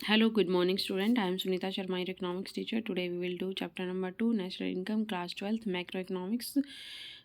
Hello, good morning, student. I am Sunita Sharma, your economics teacher. Today we will do chapter number 2, National Income, class 12th, macroeconomics.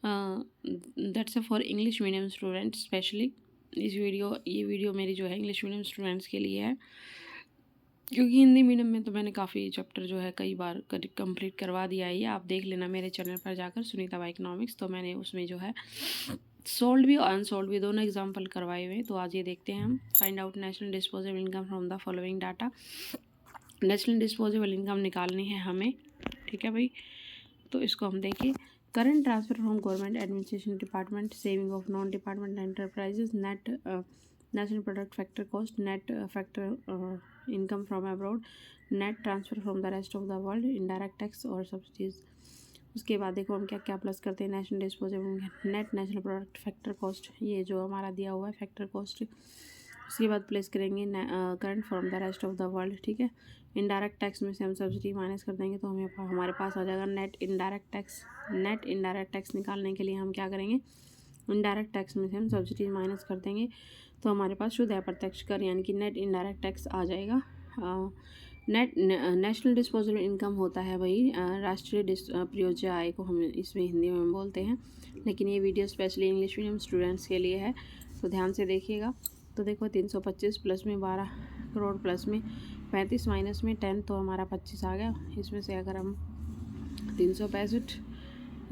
Uh, that's for English medium students, especially. ये video मेरी जो है English medium students के लिए है, क्योंकि Hindi medium में तो मैंने काफ़ी चैप्टर जो है कई बार कंप्लीट करवा दिया है। आप देख लेना मेरे चैनल पर जाकर, सुनीता बाई इकोनॉमिक्स। तो मैंने उसमें जो है सोल्ड भी और अनसोल्ड भी दोनों एग्जाम्पल करवाए हुए हैं। तो आज ये देखते हैं हम। Find out national disposable income from the following data. National disposable income निकालनी है हमें, ठीक है भाई। तो इसको हम देखिए। Current transfer from government administration department, saving of non department enterprises, net national product factor cost, net factor income from abroad, net transfer from the rest of the world, indirect tax और subsidies. उसके बाद देखो हम क्या क्या plus करते हैं। National disposable net national product factor cost, ये जो हमारा दिया हुआ है फैक्टर कॉस्ट। उसके बाद प्लेस करेंगे current from the rest of the world, ठीक है। इनडायरेक्ट टैक्स में से हम सब्सिडी माइनस कर देंगे तो हमारे पास आ जाएगा net indirect tax. Net indirect tax निकालने के लिए हम क्या करेंगे, इनडायरेक्ट टैक्स में से हम सब्सिडी माइनस कर देंगे तो हमारे पास शुद्ध अप्रत्यक्ष कर यानी कि नेट इनडायरेक्ट टैक्स आ जाएगा। नेट नेशनल डिस्पोजेबल इनकम होता है भाई राष्ट्रीय प्रयोज्य आय को हम इसमें हिंदी में बोलते हैं, लेकिन ये video specially English medium students के लिए है, तो ध्यान से देखिएगा। तो देखो 325 प्लस में 12 करोड़, प्लस में 35 माइनस में 10, तो हमारा 25 आ गया। इसमें से अगर हम 365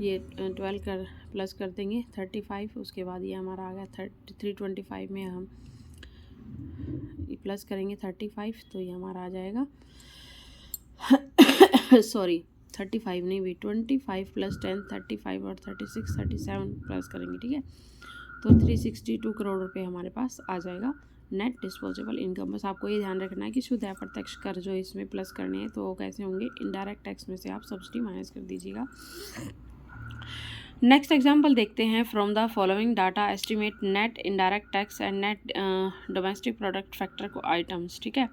ये 12 कर प्लस कर देंगे 35, उसके बाद ये हमारा आ गया 325 में हम प्लस करेंगे 35, तो ये हमारा आ जाएगा सॉरी 35 नहीं भी 25 प्लस 10 35 और 36 37 प्लस करेंगे, ठीक है। तो 362 करोड़ रुपए हमारे पास आ जाएगा नेट डिस्पोजेबल इनकम। बस आपको ये ध्यान रखना है कि शुद्ध अप्रत्यक्ष कर जो इसमें प्लस करने हैं तो वो कैसे होंगे, इनडायरेक्ट टैक्स में से आप सब्सिडी माइनस कर दीजिएगा। नेक्स्ट एग्जाम्पल देखते हैं। From the following data estimate net indirect tax and net domestic product factor को आइटम्स, ठीक है।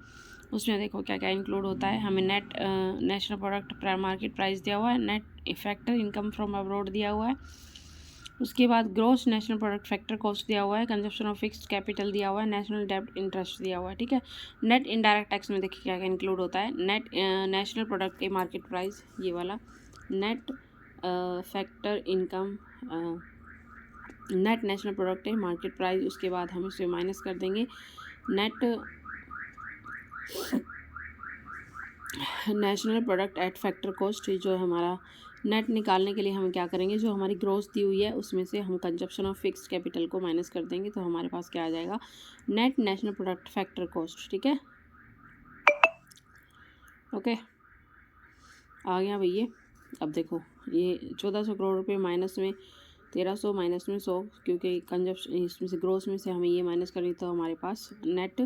उसमें देखो क्या क्या इंक्लूड होता है। हमें net national product market price दिया हुआ है, net factor income from abroad दिया हुआ है, उसके बाद gross national product factor cost दिया हुआ है, कंजप्शन ऑफ फिक्स्ड कैपिटल दिया हुआ है, नेशनल डेब्ट इंटरेस्ट दिया हुआ है, ठीक है। नेट इनडायरेक्ट टैक्स में देखिए क्या क्या इंक्लूड होता है। नेट नेशनल प्रोडक्ट के मार्केट प्राइस ये वाला, net factor income, net national product है मार्केट प्राइस, उसके बाद हम इसे माइनस कर देंगे net national product at factor cost. जो हमारा नेट निकालने के लिए हम क्या करेंगे, जो हमारी ग्रोथ दी हुई है उसमें से हम कंजप्शन ऑफ फिक्स्ड कैपिटल को माइनस कर देंगे तो हमारे पास क्या आ जाएगा, net national product factor cost, ठीक है। ओके, आ गया भैया। अब देखो ये 1400 करोड़ रुपए माइनस में 1300 माइनस में 100, क्योंकि कंजप्शन इसमें से ग्रोथ में से हमें ये माइनस करनी, तो हमारे पास net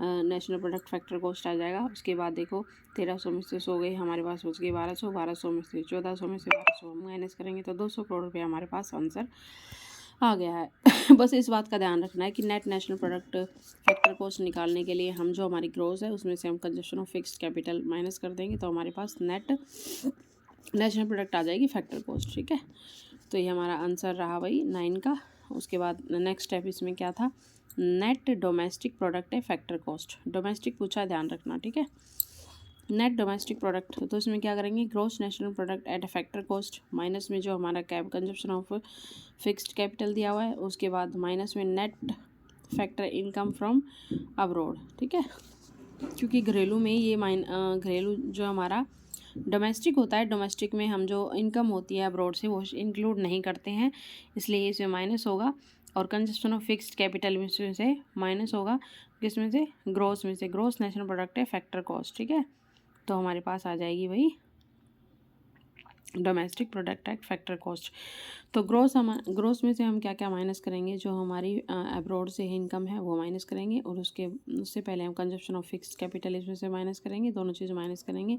national product factor cost आ जाएगा। उसके बाद देखो 1300 में से 100 गई, हमारे पास बच गई 1200, 1200 में से 1400 में से 1200 माइनस करेंगे तो 200 करोड़ रुपये हमारे पास आंसर आ गया है। बस इस बात का ध्यान रखना है कि net national product factor cost निकालने के लिए हम जो हमारी ग्रोथ है उसमें से हम consumption of fixed capital minus कर देंगे तो हमारे पास नेट नेशनल प्रोडक्ट आ जाएगी फैक्टर कॉस्ट, ठीक है। तो ये हमारा आंसर रहा भाई 9 का। उसके बाद नेक्स्ट स्टेप इसमें क्या था, नेट डोमेस्टिक प्रोडक्ट है फैक्टर कॉस्ट, डोमेस्टिक पूछा है, ध्यान रखना, ठीक है। नेट डोमेस्टिक प्रोडक्ट, तो इसमें क्या करेंगे, gross national product at factor cost minus में जो हमारा कंजप्शन ऑफ फिक्स्ड कैपिटल दिया हुआ है, उसके बाद माइनस में net factor income from abroad, ठीक है। क्योंकि घरेलू में ये घरेलू जो हमारा डोमेस्टिक होता है, डोमेस्टिक में हम जो इनकम होती है अब्रॉड से वो इंक्लूड नहीं करते हैं, इसलिए इसमें माइनस होगा। और कंजप्शन ऑफ फिक्स्ड कैपिटल में से माइनस होगा, किसमें से, ग्रोस में से। ग्रोस नेशनल प्रोडक्ट है फैक्टर कॉस्ट, ठीक है। तो हमारे पास आ जाएगी भाई domestic product at factor cost. तो ग्रोस में से हम क्या क्या माइनस करेंगे, जो हमारी अब्रॉड से इनकम है वो माइनस करेंगे, और उससे पहले हम कंजप्शन ऑफ फिक्स्ड कैपिटल इसमें से माइनस करेंगे, दोनों चीज़ माइनस करेंगे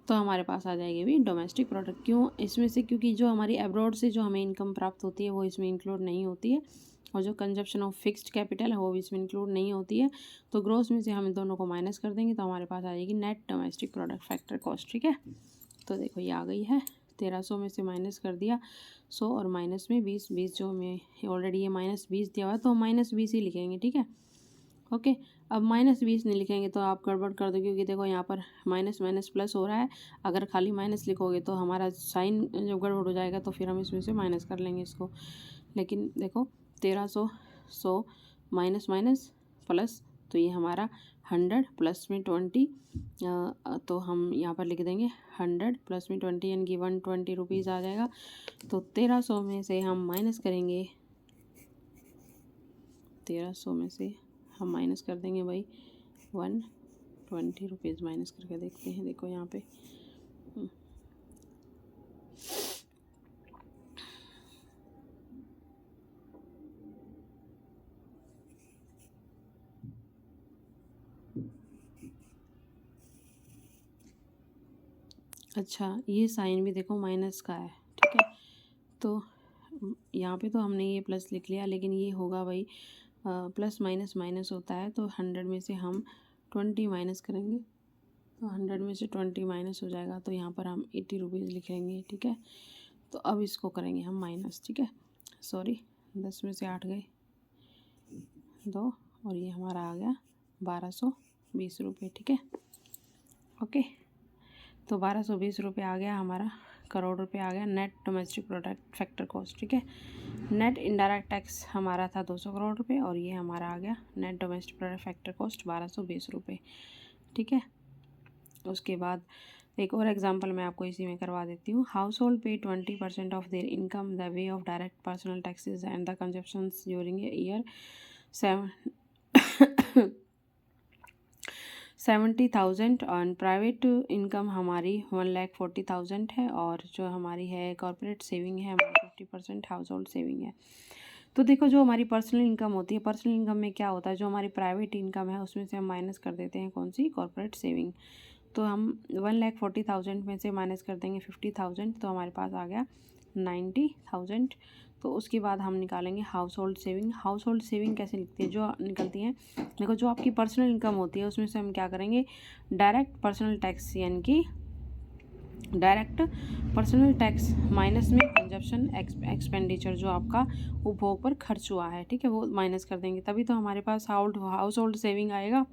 तो हमारे पास आ जाएगी भी डोमेस्टिक प्रोडक्ट। क्यों इसमें से, क्योंकि जो हमारी अब्रॉड से जो हमें इनकम प्राप्त होती है वो इसमें इंक्लूड नहीं होती है, और जो कंजप्शन ऑफ फिक्स्ड कैपिटल है वो भी इसमें इंक्लूड नहीं होती है। तो ग्रोस में से हम दोनों को माइनस कर देंगे तो हमारे पास आ जाएगी net domestic product factor cost, ठीक है। तो देखो ये आ गई है, 1300 में से माइनस कर दिया 100 और माइनस में 20 जो हमें ऑलरेडी ये -20 दिया हुआ है तो -20 ही लिखेंगे, ठीक है। ओके। अब -20 नहीं लिखेंगे तो आप गड़बड़ कर दो, क्योंकि देखो यहाँ पर माइनस माइनस प्लस हो रहा है। अगर खाली माइनस लिखोगे तो हमारा साइन जब गड़बड़ हो जाएगा तो फिर हम इसमें से माइनस कर लेंगे इसको। लेकिन देखो 1300, 100 माइनस माइनस प्लस, तो ये हमारा 100 प्लस में 20, तो हम यहाँ पर लिख देंगे 100 प्लस में 20 यानी कि 120 रुपीज़ आ जाएगा। तो 1300 में से हम माइनस करेंगे, 1300 में से हम माइनस कर देंगे भाई 120 रुपीज़। माइनस करके देखते हैं, देखो यहाँ पे अच्छा, ये साइन भी देखो माइनस का है, ठीक है। तो यहाँ पे तो हमने ये प्लस लिख लिया, लेकिन ये होगा भाई प्लस माइनस माइनस होता है, तो 100 में से हम 20 माइनस करेंगे, तो 100 में से 20 माइनस हो जाएगा, तो यहाँ पर हम 80 रुपीज़ लिखेंगे, ठीक है। तो अब इसको करेंगे हम माइनस, ठीक है। सॉरी, 10 में से 8 गए 2, और ये हमारा आ गया 1220 रुपये, ठीक है। ओके, तो 1220 रुपये आ गया हमारा, करोड़ रुपये आ गया net domestic product factor cost, ठीक है। नेट इनडायरेक्ट टैक्स हमारा था 200 करोड़ रुपए, और ये हमारा आ गया net domestic product factor cost 1220 रुपये, ठीक है। उसके बाद एक और एग्जांपल मैं आपको इसी में करवा देती हूँ। हाउस होल्ड पे 20% of their income the way of direct personal taxes and the consumptions during a year 70,000, और प्राइवेट इनकम हमारी 1,40,000 है, और जो हमारी है कॉर्पोरेट सेविंग है हमारी 50% हाउस होल्ड सेविंग है। तो देखो, जो हमारी पर्सनल इनकम होती है, पर्सनल इनकम में क्या होता है, जो हमारी प्राइवेट इनकम है उसमें से हम माइनस कर देते हैं कौन सी, कॉर्पोरेट सेविंग। तो हम 1,40,000 में से माइनस कर देंगे 50,000, तो हमारे पास आ गया 90,000। तो उसके बाद हम निकालेंगे house hold saving. House hold saving कैसे लिखती है, जो निकलती हैं, देखो जो आपकी पर्सनल इनकम होती है उसमें से हम क्या करेंगे, डायरेक्ट पर्सनल टैक्स, यानी कि डायरेक्ट पर्सनल टैक्स माइनस में कंजप्शन एक्सपेंडिचर, जो आपका उपभोग पर खर्च हुआ है, ठीक है, वो माइनस कर देंगे, तभी तो हमारे पास हाउस होल्ड सेविंग आएगा,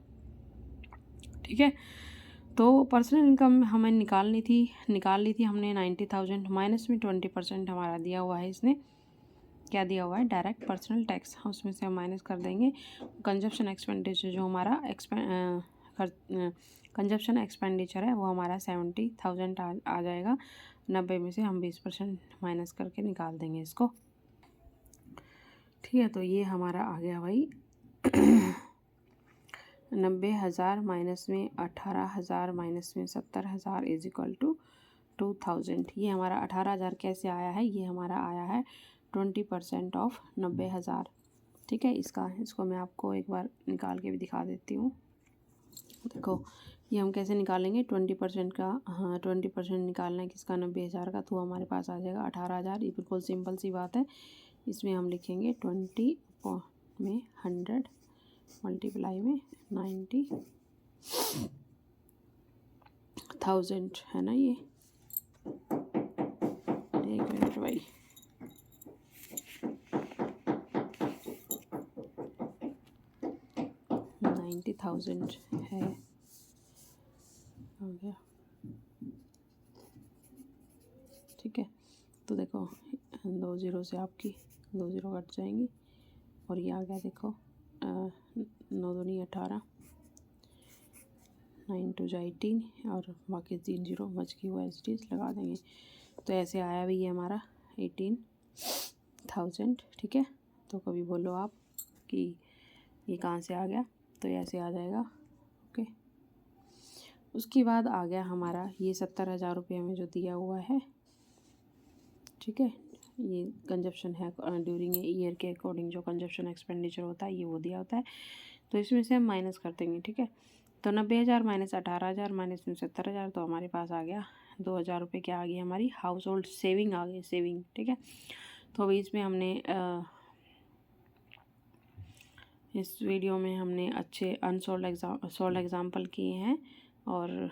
ठीक है। तो पर्सनल इनकम हमें निकाल ली थी हमने 90,000, माइनस में 20% हमारा दिया हुआ है, इसने क्या दिया हुआ है, डायरेक्ट पर्सनल टैक्स, उसमें से हम माइनस कर देंगे कंजप्शन एक्सपेंडिचर, जो हमारा कंजप्शन एक्सपेंडिचर है वो हमारा 70,000 आ जाएगा। 90 में से हम 20% माइनस करके निकाल देंगे इसको, ठीक है। तो ये हमारा आ गया भाई 90,000 माइनस में 18,000 माइनस में 70,000 इज इक्वल टू 2,000। ये हमारा 18,000 कैसे आया है, ये हमारा आया है 20% ऑफ 90,000, ठीक है। इसको मैं आपको एक बार निकाल के भी दिखा देती हूँ। देखो, ये हम कैसे निकालेंगे 20% का, हाँ 20% निकालना है किसका, 90,000 का, तो हमारे पास आ जाएगा 18,000। ये बिल्कुल सिंपल सी बात है। इसमें हम लिखेंगे 20 में 100 मल्टीप्लाई में 90,000 है ना, ये एक मिनट भाई, $90,000 है, हो गया, ठीक है। तो देखो 2 ज़ीरो से आपकी 2 ज़ीरो कट जाएंगी, और ये आ गया देखो 9 दूनी 18, 9 टू जा 18, और बाकी 3 ज़ीरो बच की वो एस लगा देंगे। तो ऐसे आया भी ये हमारा 18,000, ठीक है। तो कभी बोलो आप कि ये कहाँ से आ गया, तो ऐसे आ जाएगा, ओके। उसके बाद आ गया हमारा ये 70,000 रुपये हमें जो दिया हुआ है, ठीक है। ये कंजप्शन है ड्यूरिंग ईयर के अकॉर्डिंग, जो कंजप्शन एक्सपेंडिचर होता है ये वो दिया होता है, तो इसमें से हम माइनस कर देंगे, ठीक है। तो 90,000 माइनस 18,000 माइनस में 70,000, तो हमारे पास आ गया 2,000 रुपये क्या आ गई, हमारी हाउस होल्ड सेविंग आ गई, सेविंग, ठीक है। तो अभी इसमें हमने इस वीडियो में हमने अच्छे सोल्ड एग्जाम्पल किए हैं, और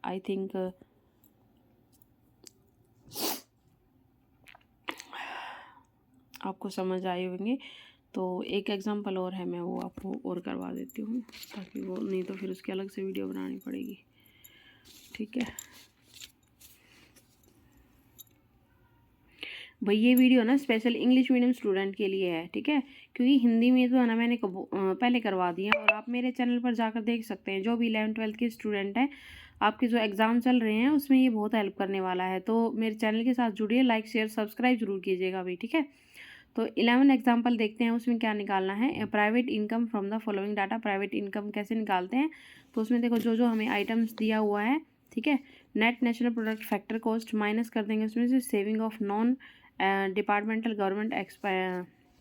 आई थिंक आपको समझ आए होंगे। तो एक एग्जांपल और है, मैं वो आपको और करवा देती हूँ, ताकि वो नहीं तो फिर उसकी अलग से वीडियो बनानी पड़ेगी। ठीक है भाई, ये वीडियो ना स्पेशल इंग्लिश मीडियम स्टूडेंट के लिए है। ठीक है, क्योंकि हिंदी में तो है ना मैंने पहले करवा दिया, और आप मेरे चैनल पर जाकर देख सकते हैं। जो भी 11th-12th के स्टूडेंट हैं, आपके जो एग्ज़ाम चल रहे हैं उसमें ये बहुत हेल्प करने वाला है। तो मेरे चैनल के साथ जुड़िए, लाइक शेयर सब्सक्राइब जरूर कीजिएगा भाई। ठीक है, तो 11 एग्जाम्पल देखते हैं, उसमें क्या निकालना है। Private income from the following data, private income कैसे निकालते हैं। तो उसमें देखो जो जो हमें आइटम्स दिया हुआ है, ठीक है, net national product factor cost minus कर देंगे उसमें से saving of non departmental government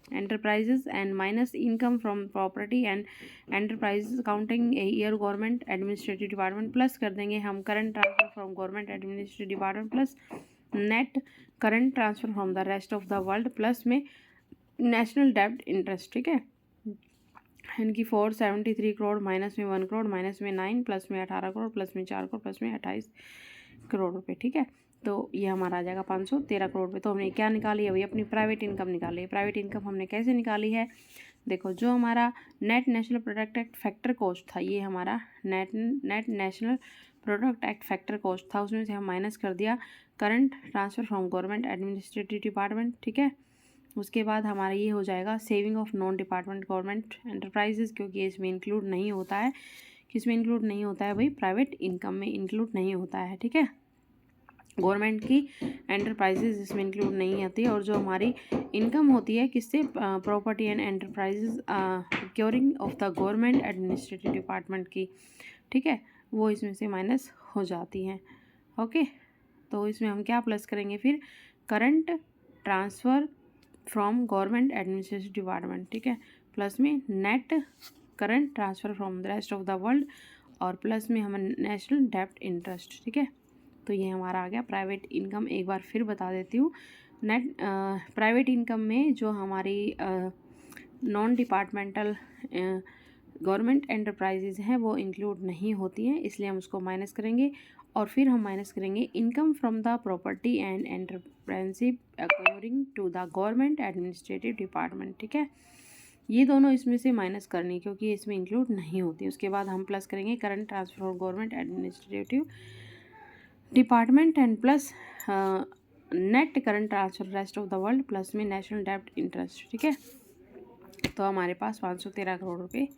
enterprises and minus income from property and enterprises counting year government administrative department, plus कर देंगे हम current transfer from government administrative department plus net current transfer from the rest of the world, plus में national डेब्ट interest. ठीक है, इनकी 473 crore, minus में 1 crore, minus में 9, प्लस में 18 करोड़, प्लस में 4 करोड़, प्लस में 28 करोड़ रुपए। ठीक है, तो ये हमारा आ जाएगा 513 करोड़ रुपये। तो हमने क्या निकाली है भाई, अपनी प्राइवेट इनकम निकाली है। प्राइवेट इनकम हमने कैसे निकाली है, देखो जो हमारा net national product act factor cost था, ये हमारा net national product act factor cost था, उसमें से हम माइनस कर दिया current transfer from government administrative department. ठीक है, उसके बाद हमारा ये हो जाएगा saving of non department government enterprises, क्योंकि इसमें इंक्लूड नहीं होता है। किसमें इंक्लूड नहीं होता है भाई, प्राइवेट इनकम में इंक्लूड नहीं होता है। ठीक है, गवर्नमेंट की एंटरप्राइजेज इसमें इंक्लूड नहीं आती है। और जो हमारी इनकम होती है किससे, property and enterprises procuring of the government administrative department की, ठीक है, वो इसमें से माइनस हो जाती हैं। ओके, तो इसमें हम क्या प्लस करेंगे फिर, current transfer from government administrative department. ठीक है, प्लस में net current transfer from the rest of the world, और प्लस में हम नेशनल डेब्ट इंटरेस्ट। ठीक है, तो ये हमारा आ गया प्राइवेट इनकम। एक बार फिर बता देती हूँ, नेट प्राइवेट इनकम में जो हमारी नॉन डिपार्टमेंटल गवर्नमेंट एंटरप्राइजेज हैं वो इंक्लूड नहीं होती हैं, इसलिए हम उसको माइनस करेंगे। और फिर हम माइनस करेंगे income from the property and entrepreneurship according to the government administrative department. ठीक है, ये दोनों इसमें से माइनस करनी, क्योंकि इसमें इंक्लूड नहीं होती। उसके बाद हम प्लस करेंगे current transfer of government administrative department and plus net current transfer rest of the world, plus में नेशनल डेब्ट इंटरेस्ट। ठीक है, तो हमारे पास 513 करोड़ रुपए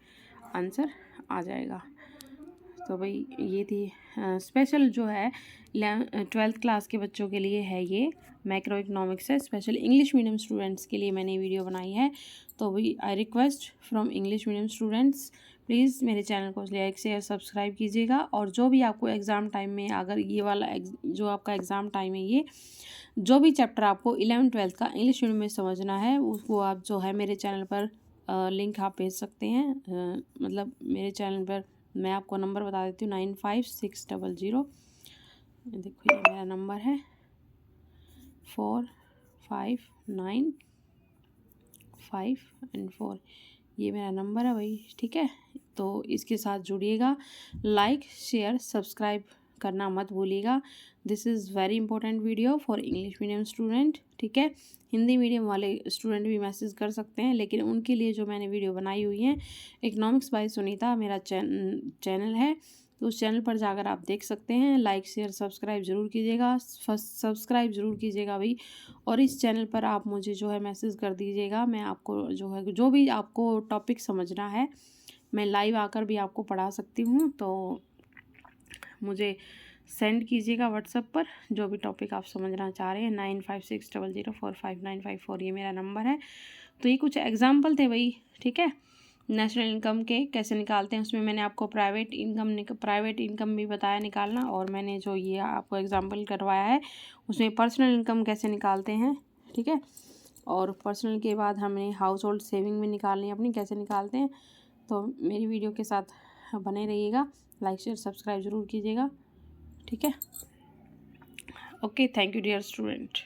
आंसर आ जाएगा। तो भाई ये थी स्पेशल जो है 12th क्लास के बच्चों के लिए है, ये मैक्रो इकोनॉमिक्स है, स्पेशल इंग्लिश मीडियम स्टूडेंट्स के लिए मैंने वीडियो बनाई है। तो भाई I request from English medium students, please मेरे चैनल को लाइक शेयर सब्सक्राइब कीजिएगा। और जो भी आपको एग्ज़ाम टाइम में, अगर ये वाला जो आपका एग्ज़ाम टाइम है, ये जो भी चैप्टर आपको 11th-12th का इंग्लिश मीडियम में समझना है, उसको आप जो है मेरे चैनल पर लिंक आप भेज सकते हैं। मतलब मेरे चैनल पर मैं आपको नंबर बता देती हूँ, 95600, देखो ये मेरा नंबर है 4595 ये मेरा नंबर है भाई। ठीक है, तो इसके साथ जुड़िएगा, लाइक शेयर सब्सक्राइब करना मत भूलिएगा। This is very important video for English medium student. ठीक है, हिंदी मीडियम वाले स्टूडेंट भी मैसेज कर सकते हैं, लेकिन उनके लिए जो मैंने वीडियो बनाई हुई है, इकोनॉमिक्स बाय सुनीता मेरा चैनल है, तो उस चैनल पर जाकर आप देख सकते हैं। लाइक शेयर सब्सक्राइब ज़रूर कीजिएगा, सब्सक्राइब ज़रूर कीजिएगा भाई। और इस चैनल पर आप मुझे जो है मैसेज कर दीजिएगा, मैं आपको जो है जो भी आपको टॉपिक समझना है, मैं लाइव आकर भी आपको पढ़ा सकती हूँ। तो मुझे सेंड कीजिएगा व्हाट्सएप पर जो भी टॉपिक आप समझना चाह रहे हैं। 9560045954 ये मेरा नंबर है। तो ये कुछ एग्जाम्पल थे भाई। ठीक है, नेशनल इनकम के कैसे निकालते हैं, उसमें मैंने आपको प्राइवेट इनकम भी बताया निकालना, और मैंने जो ये आपको एग्जांपल करवाया है उसमें पर्सनल इनकम कैसे निकालते हैं। ठीक है, और पर्सनल के बाद हमें हाउस होल्ड सेविंग भी निकालनी है अपनी, कैसे निकालते हैं। तो मेरी वीडियो के साथ बने रहिएगा, लाइक शेयर सब्सक्राइब ज़रूर कीजिएगा। ठीक है, okay, thank you dear student.